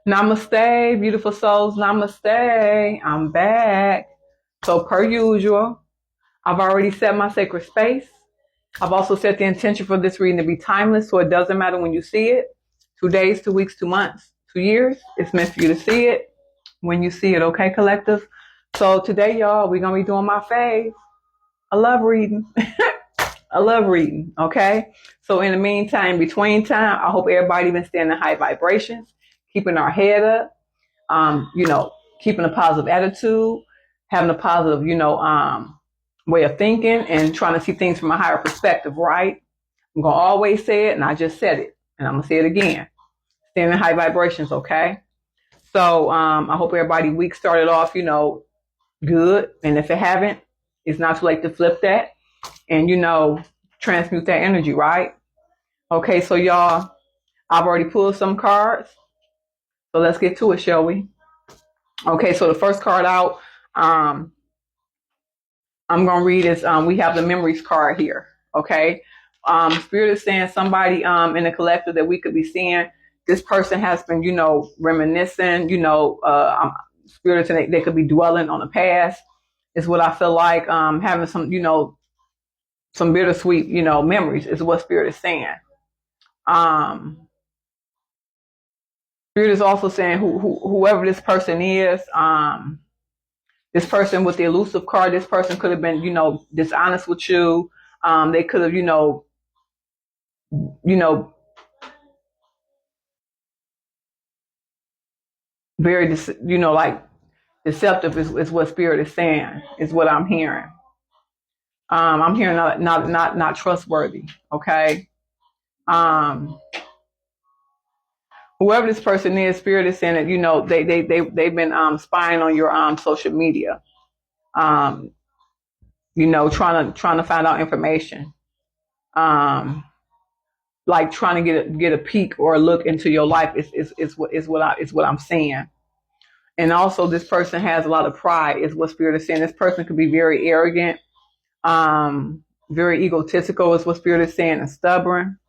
Namaste, beautiful souls. Namaste. I'm back. So, per usual, I've already set my sacred space. I've also set the intention for this reading to be timeless, so it doesn't matter when you see it. 2 days, 2 weeks, 2 months, 2 years. It's meant for you to see it when you see it, okay, collective? So, today, y'all, we're going to be doing my fave. I love reading. I love reading, okay? So, in the meantime, between time, I hope everybody been staying in high vibrations, keeping our head up, keeping a positive attitude, having a positive, way of thinking and trying to see things from a higher perspective, right? I'm going to always say it, and I just said it, and I'm going to say it again. Staying in high vibrations, okay? So I hope everybody week started off, good. And if it haven't, it's not too late to flip that and, transmute that energy, right? Okay, so y'all, I've already pulled some cards. So let's get to it, shall we? Okay, so the first card out, I'm going to read is, we have the memories card here, okay? Spirit is saying somebody in the collective that we could be seeing, this person has been, reminiscing, Spirit is saying they could be dwelling on the past, is what I feel like, having some, some bittersweet, memories is what Spirit is saying. Spirit is also saying whoever this person is, this person with the elusive card, this person could have been, dishonest with you. They could have, very, like deceptive is what Spirit is saying, is what I'm hearing. I'm hearing not trustworthy. Okay. Whoever this person is, Spirit is saying that, they've been spying on your social media. Trying to find out information. Like trying to get a peek or a look into your life is what I'm saying. And also this person has a lot of pride, is what Spirit is saying. This person could be very arrogant, very egotistical, is what Spirit is saying, and stubborn.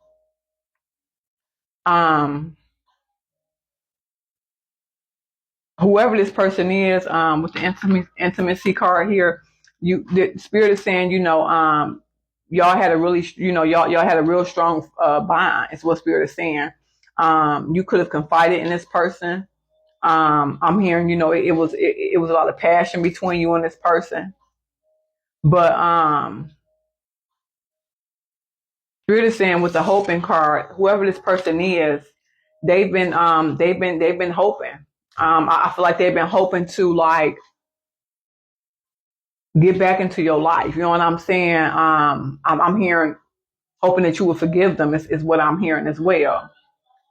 Whoever this person is, with the intimacy card here, the Spirit is saying, y'all had a really, y'all had a real strong bond. Is what Spirit is saying. You could have confided in this person. I'm hearing, it was a lot of passion between you and this person. But Spirit is saying with the hoping card, whoever this person is, they've been hoping. I feel like they've been hoping to like get back into your life. You know what I'm saying? I'm hearing hoping that you will forgive them is what I'm hearing as well.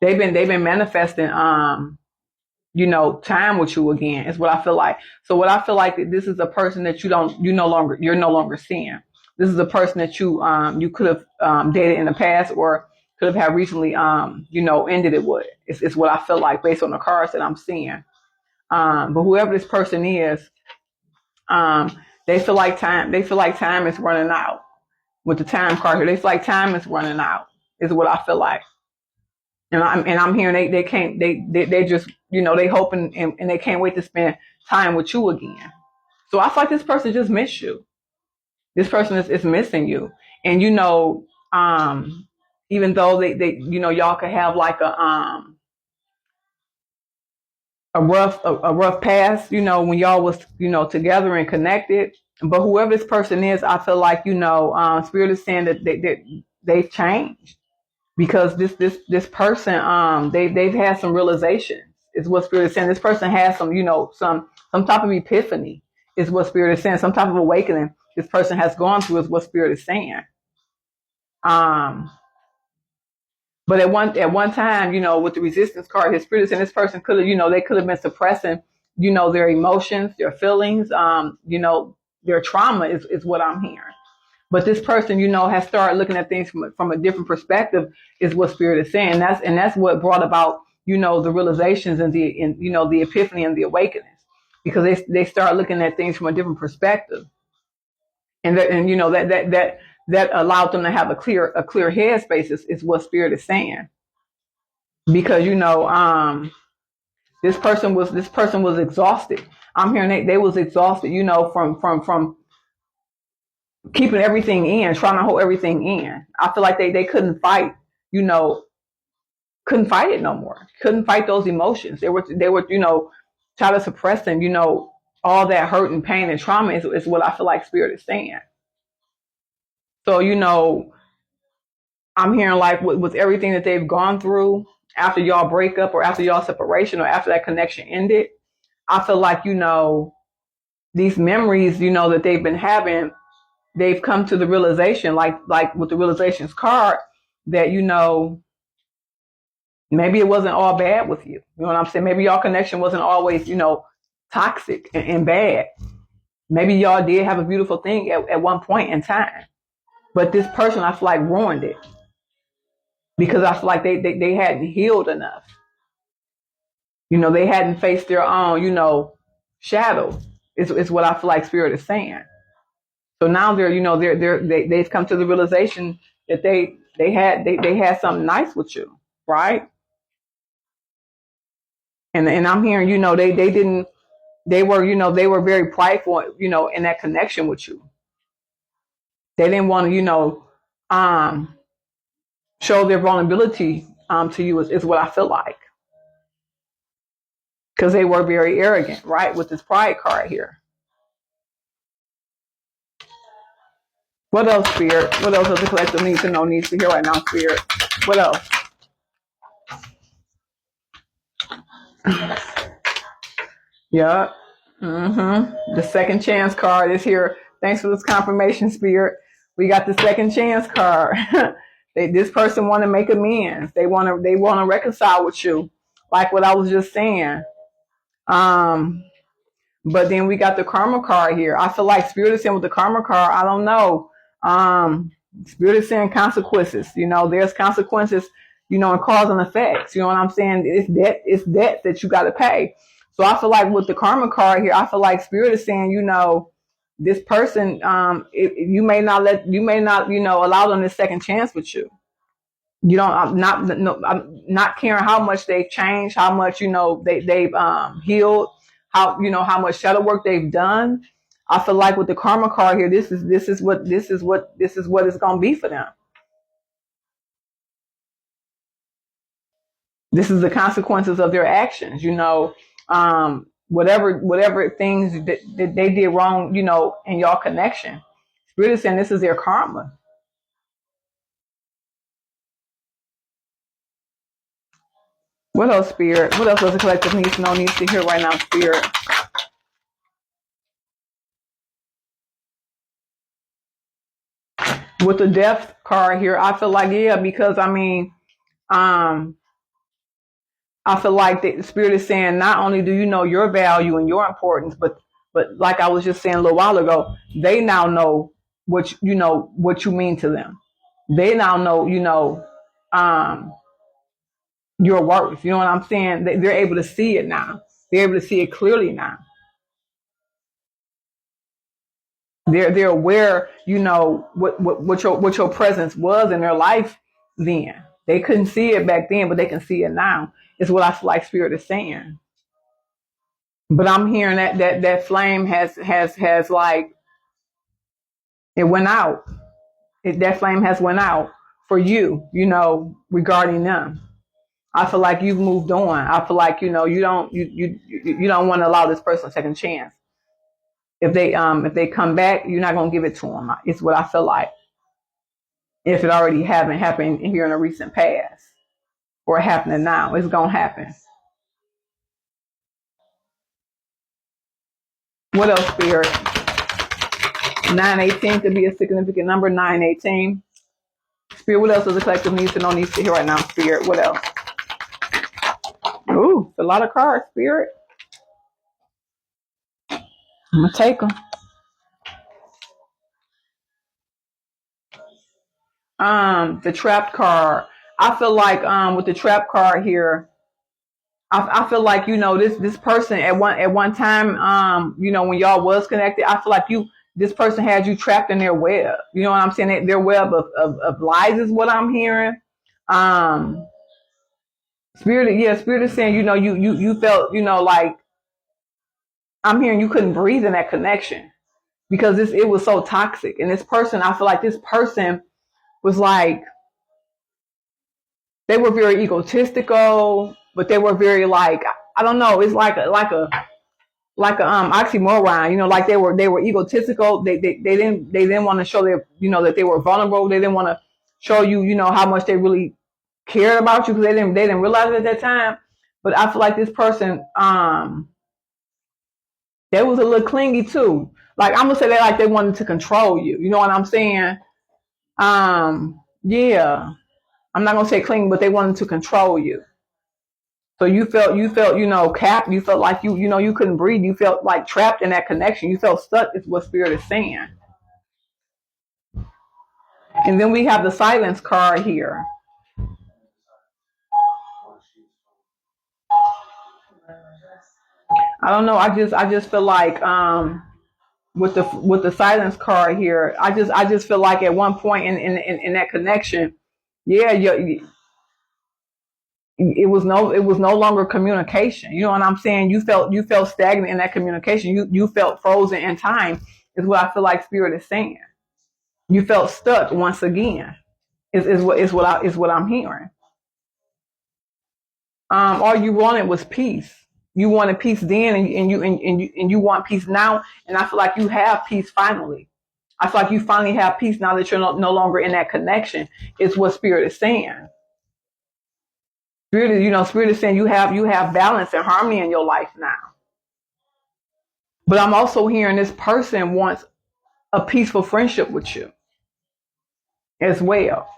They've been manifesting time with you again, is what I feel like. So what I feel like, this is a person that you're no longer seeing. This is a person that you could have dated in the past, or could have had recently ended it with. It's what I feel like based on the cards that I'm seeing. But whoever this person is, they feel like time is running out. With the time card here, they feel like time is running out, is what I feel like. And I'm hearing they just, they hoping and they can't wait to spend time with you again. So I feel like this person just missed you. This person is missing you. And even though they y'all could have like a rough past, when y'all was, together and connected. But whoever this person is, I feel like, Spirit is saying that they've changed, because this person, they've had some realizations, is what Spirit is saying. This person has some, some type of epiphany, is what Spirit is saying. Some type of awakening this person has gone through, is what Spirit is saying. But at one time, with the resistance card, his Spirit is saying this person could have, they could have been suppressing, their emotions, their feelings, their trauma is what I'm hearing. But this person, has started looking at things from a different perspective, is what Spirit is saying. And that's what brought about, the realizations and the epiphany and the awakenings, because they start looking at things from a different perspective, and that allowed them to have a clear headspace, is what Spirit is saying. Because This person was exhausted. I'm hearing they was exhausted, from keeping everything in, trying to hold everything in. I feel like they couldn't fight, couldn't fight it no more. Couldn't fight those emotions. They were try to suppress them, all that hurt and pain and trauma is what I feel like spirit is saying. So, I'm hearing like with everything that they've gone through after y'all breakup or after y'all separation or after that connection ended, I feel like, these memories, that they've been having, they've come to the realization, like with the realizations card, that, maybe it wasn't all bad with you. You know what I'm saying? Maybe y'all connection wasn't always, toxic and bad. Maybe y'all did have a beautiful thing at one point in time. But this person, I feel like, ruined it. Because I feel like they hadn't healed enough. They hadn't faced their own, shadow. Is what I feel like spirit is saying. So now they've come to the realization that they had something nice with you, right? And I'm hearing, they were very prideful, in that connection with you. They didn't want to, show their vulnerability to you is what I feel like. Because they were very arrogant, right? With this pride card here. What else, Spirit? What else does the collective need to know, needs to hear right now, Spirit? What else? Yeah. The second chance card is here. Thanks for this confirmation, Spirit. We got the second chance card. This person want to make amends. They want to reconcile with you, like what I was just saying. But then we got the karma card here. I feel like spirit is saying with the karma card, I don't know. Spirit is saying consequences. There's consequences, and cause and effects. You know what I'm saying? It's debt that you got to pay. So I feel like with the karma card here, I feel like spirit is saying, this person, you may not, allow them this second chance with you. I'm not caring how much they've changed, how much, they've healed, how much shadow work they've done. I feel like with the karma card here, this is what it's gonna be for them. This is the consequences of their actions, whatever things that they did wrong, in y'all connection. Spirit is saying this is their karma. What else, Spirit? What else does the collective needs to know, needs to hear right now, Spirit? With the death card here, I feel like, because I feel like the spirit is saying not only do you know your value and your importance, but like I was just saying a little while ago, they now know what you mean to them. They now know your worth. You know what I'm saying? They're able to see it now. They're able to see it clearly now. They're aware, what your presence was in their life then. They couldn't see it back then, but they can see it now. Is what I feel like spirit is saying. But I'm hearing that flame has like it went out. That flame has went out for you, regarding them. I feel like you've moved on. I feel like you don't want to allow this person a second chance. If they come back, you're not gonna give it to them. It's what I feel like. If it already haven't happened here in the recent past or happening now, it's gonna happen. What else, Spirit? 918 could be a significant number. 918. Spirit, what else does the collective needs to know, needs to hear right now, Spirit? What else? Ooh, it's a lot of cards, Spirit. I'm gonna take them. The trapped card. I feel like with the trap card here, I feel like this person at one time when y'all was connected, I feel like this person had you trapped in their web. You know what I'm saying? Their web of lies is what I'm hearing. Spirit is saying, you felt, like I'm hearing you couldn't breathe in that connection because it was so toxic. And this person, I feel like this person was like, they were very egotistical, but they were very like, I don't know, it's like a oxymoron, like they were egotistical. They didn't want to show their, that they were vulnerable. They didn't want to show you, how much they really cared about you because they didn't realize it at that time. But I feel like this person, they was a little clingy too. Like I'm gonna say they wanted to control you. You know what I'm saying? Yeah. I'm not gonna say clingy, but they wanted to control you. So you felt, capped. You felt like you couldn't breathe. You felt like trapped in that connection. You felt stuck. Is what Spirit is saying. And then we have the silence card here. I don't know. I just feel like with the silence card here, I just feel like at one point in that connection, yeah, it was no longer communication. You know what I'm saying? You felt stagnant in that communication. You felt frozen in time. Is what I feel like Spirit is saying. You felt stuck once again. Is what I'm hearing. All you wanted was peace. You wanted peace then, and you want peace now. And I feel like you have peace finally. I feel like you finally have peace now that you're no longer in that connection. Is what Spirit is saying. Spirit is saying you have balance and harmony in your life now. But I'm also hearing this person wants a peaceful friendship with you as well.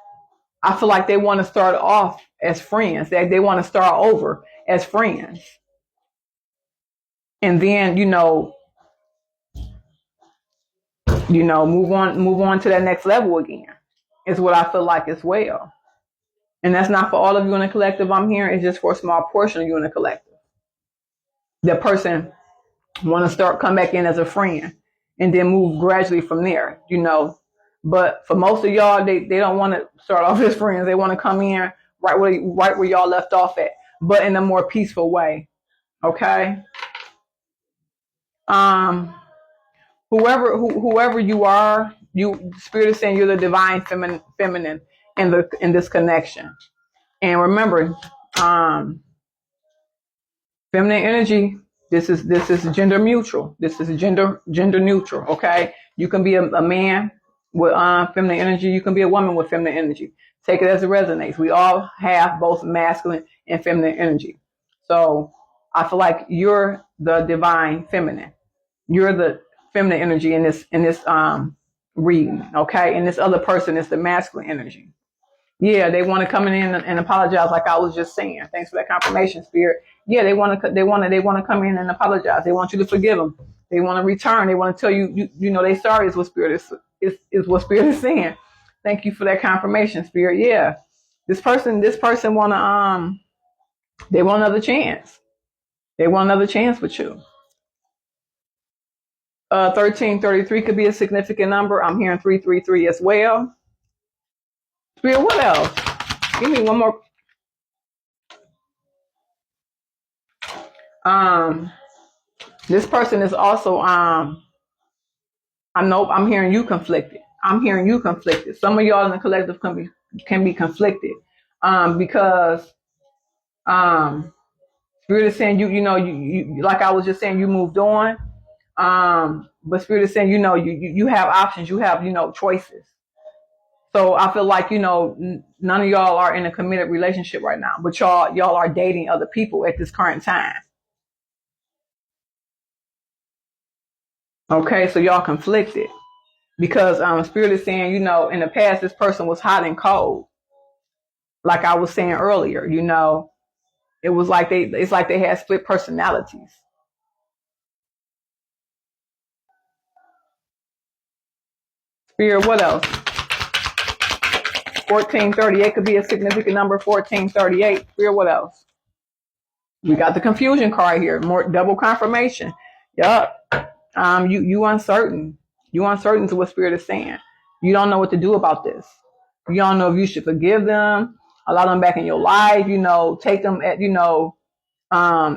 I feel like they want to start off as friends. They want to start over as friends. And then, move on to that next level again. Is what I feel like as well. And that's not for all of you in the collective I'm hearing. It's just for a small portion of you in the collective. That person want to come back in as a friend and then move gradually from there, But for most of y'all, they don't want to start off as friends. They want to come in right where y'all left off at, but in a more peaceful way. Okay. Whoever you are, Spirit is saying you're the divine feminine in this connection. And remember, feminine energy. This is gender neutral. This is gender neutral. Okay, you can be a man with feminine energy. You can be a woman with feminine energy. Take it as it resonates. We all have both masculine and feminine energy. So I feel like you're the divine feminine. You're the feminine energy in this reading. Okay, and this other person is the masculine energy. Yeah, they want to come in and apologize, like I was just saying. Thanks for that confirmation, Spirit. Yeah, they want to come in and apologize. They want you to forgive them. They want to return. They want to tell you, they sorry. Is what Spirit is what Spirit is saying. Thank you for that confirmation, Spirit. Yeah, this person wanna they want another chance. They want another chance with you. 1333 could be a significant number. I'm hearing 333 as well. Spirit, what else? Give me one more. This person is also I know I'm hearing you conflicted. Some of y'all in the collective can be conflicted. Because Spirit is saying you like I was just saying, you moved on. But Spirit is saying, you have options, you have, choices. So I feel like, none of y'all are in a committed relationship right now, but y'all are dating other people at this current time. Okay, so y'all conflicted because Spirit is saying, in the past this person was hot and cold. Like I was saying earlier, it was like it's like they had split personalities. Spirit, what else? 1438 could be a significant number. 1438. Spirit, what else? We got the confusion card here. More double confirmation. Yup. You uncertain. You uncertain to what Spirit is saying. You don't know what to do about this. You don't know if you should forgive them. allow them back in your life, take them at,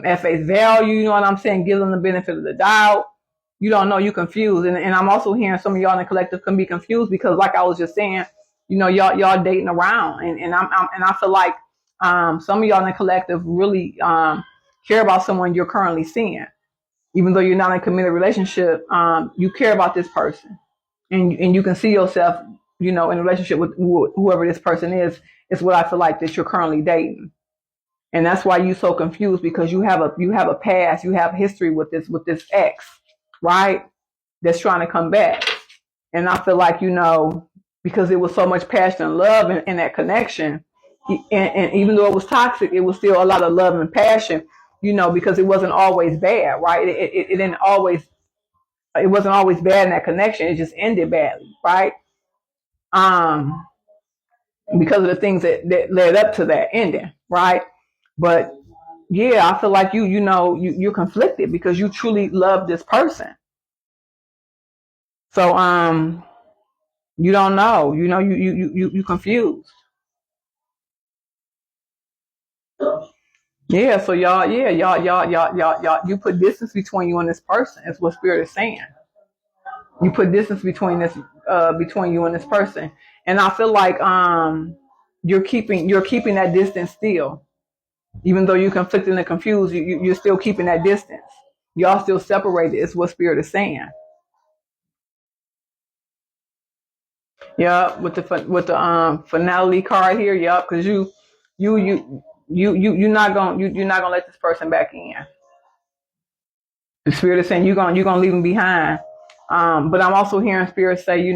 at face value, you know what I'm saying? Give them the benefit of the doubt. You don't know, you're confused. And I'm also hearing some of y'all in the collective can be confused because like I was just saying, y'all dating around. And I feel like some of y'all in the collective really care about someone you're currently seeing. Even though you're not in a committed relationship, you care about this person. And you can see yourself, in a relationship with whoever this person is what I feel like that you're currently dating. And that's why you're so confused because you have a past, you have history with this ex, right? That's trying to come back. And I feel like, because it was so much passion and love in that connection, and even though it was toxic, it was still a lot of love and passion, because it wasn't always bad, right? It wasn't always bad in that connection. It just ended badly, right? Because of the things that led up to that ending, right? But yeah, I feel like you're conflicted because you truly love this person. So you don't know, you confused. Yeah, so y'all, you put distance between you and this person. Is what Spirit is saying. You put distance between you and this person, and I feel like you're keeping that distance still, even though you're conflicted and confused. You're still keeping that distance. Y'all still separated. Is what Spirit is saying. Yeah, with the finality card here. Yep, because you're not gonna let this person back in. The Spirit is saying you're gonna leave them behind. But I'm also hearing Spirit say, you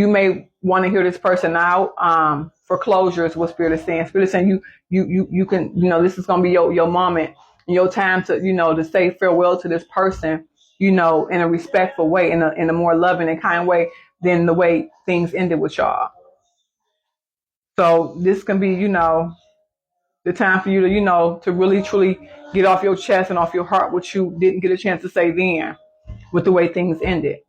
may want to hear this person out for closure is what Spirit is saying. Spirit is saying you can, this is gonna be your moment and your time to to say farewell to this person, in a respectful way, in a more loving and kind way than the way things ended with y'all. So this can be, the time for you to really truly get off your chest and off your heart what you didn't get a chance to say then with the way things ended,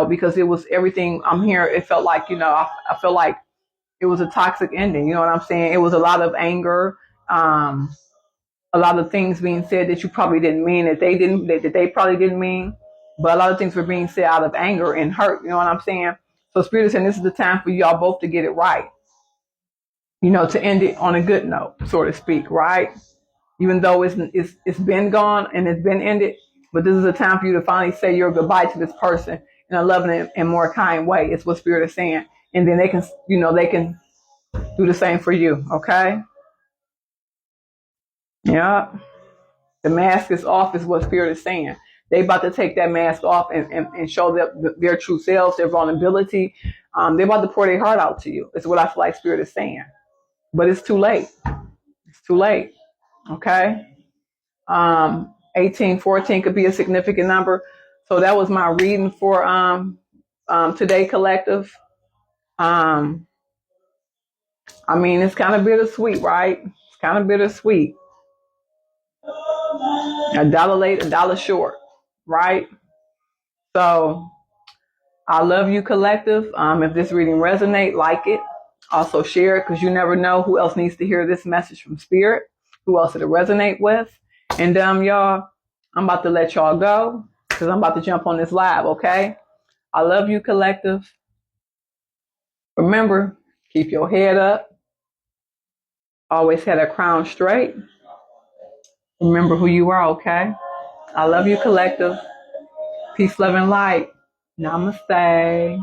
because it was everything I'm here. It felt like, I feel like it was a toxic ending. You know what I'm saying? It was a lot of anger, a lot of things being said that you probably didn't mean, that they probably didn't mean, but a lot of things were being said out of anger and hurt. You know what I'm saying? So Spirit is saying this is the time for y'all both to get it right. To end it on a good note, so to speak, right? Even though it's been gone and it's been ended, but this is a time for you to finally say your goodbye to this person in a loving and more kind way. It's what Spirit is saying, and then they can do the same for you. Okay? Yeah. The mask is off, is what Spirit is saying. They about to take that mask off and show their true selves, their vulnerability. They're about to pour their heart out to you. It's what I feel like Spirit is saying, but it's too late. It's too late. Okay? 1814 could be a significant number. So that was my reading for today, collective. I mean, it's kind of bittersweet, right? It's kind of bittersweet. $1 late, $1 short, right? So I love you, collective. If this reading resonate, like it. Also share it, because you never know who else needs to hear this message from Spirit, who else it'll resonate with. And y'all, I'm about to let y'all go because I'm about to jump on this live, okay? I love you, collective. Remember, keep your head up. Always have a crown straight. Remember who you are, okay? I love you, collective. Peace, love, and light. Namaste.